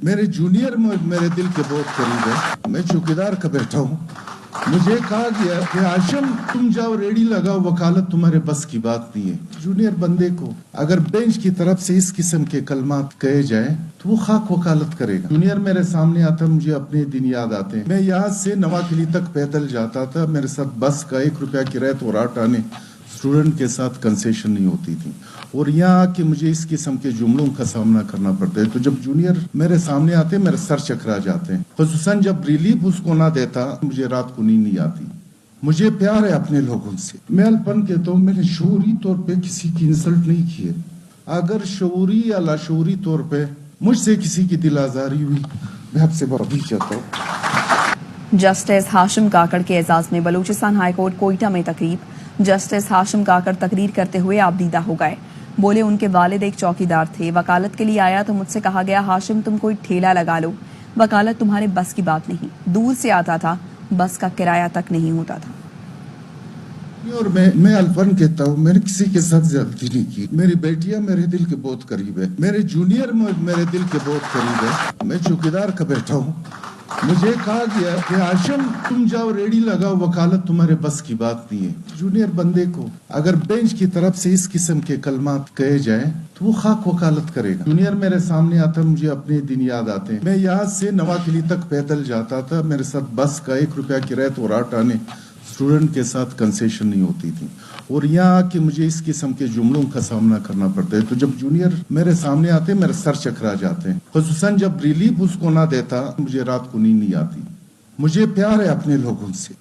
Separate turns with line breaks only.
मेरे जूनियर मेरे दिल के बहुत करीब है। मैं चौकीदार का बैठा हूँ। मुझे कहा गया कि हाशिम तुम जाओ रेडी लगाओ, वकालत तुम्हारे बस की बात नहीं है। जूनियर बंदे को अगर बेंच की तरफ से इस किस्म के कलमात कहे जाए तो वो खाक वकालत करेगा। जूनियर मेरे सामने आता, मुझे अपने दिन याद आते हैं। मैं यहाँ से नवाखली तक पैदल जाता था, मेरे साथ बस का 1 रुपया किराया तो रात आने स्टूडेंट के साथ कंसेशन नहीं होती थी, और यहाँ आके मुझे इस किस्म के जुमलों का सामना करना पड़ता है। तो जब जूनियर मेरे सामने आते मेरे सर चकरा जाते हैं, खुसूसन जब रिलीफ उसको ना देता मुझे रात को नींद नहीं आती। मुझे प्यार है अपने लोगों से। मैं अल्पन कहता हूँ, मैंने शऊरी तौर पे किसी की इंसल्ट नहीं की है। अगर शऊरी या लाशऊरी तौर पे मुझसे किसी की दिल आजारी हुई, मैं आपसे माफी चाहता हूँ।
जस्टिस हाशिम काकड़ के एजाज में बलूचिस्तान हाई कोर्ट कोयटा में तकरीब। जस्टिस हाशिम काकड़ तकरीर करते हुए आबदीदा हो गए। बोले उनके वालिद एक चौकीदार थे, वकालत के लिए आया तो मुझसे कहा गया हाशिम तुम कोई ठेला लगा लो, वकालत तुम्हारे बस की बात नहीं। दूर से आता था, बस का किराया तक नहीं होता था।
और मैं अल्फन कहता हूँ, मैंने किसी के साथ ज्यादती नहीं की। मेरी बेटियां मेरे दिल के बहुत करीब है। मेरे जूनियर मेरे दिल के बहुत करीब है। मैं चौकीदार का बैठा हूँ। मुझे कहा गया कि हाशिम तुम जाओ रेडी लगाओ, वकालत तुम्हारे बस की बात नहीं है। जूनियर बंदे को अगर बेंच की तरफ से इस किस्म के कलमात कहे जाए तो वो खाक वकालत करेगा। जूनियर मेरे सामने आता, मुझे अपने दिन याद आते हैं। मैं यहाँ से नवाखली तक पैदल जाता था, मेरे साथ बस का 1 रुपया किराया तो रात आने स्टूडेंट के साथ कंसेशन नहीं होती थी, और यहाँ आके मुझे इस किस्म के जुमलों का सामना करना पड़ता है। तो जब जूनियर मेरे सामने आते मेरे सर चकरा जाते हैं, खुसूसन जब रिलीफ उसको ना देता मुझे रात को नींद नहीं आती। मुझे प्यार है अपने लोगों से।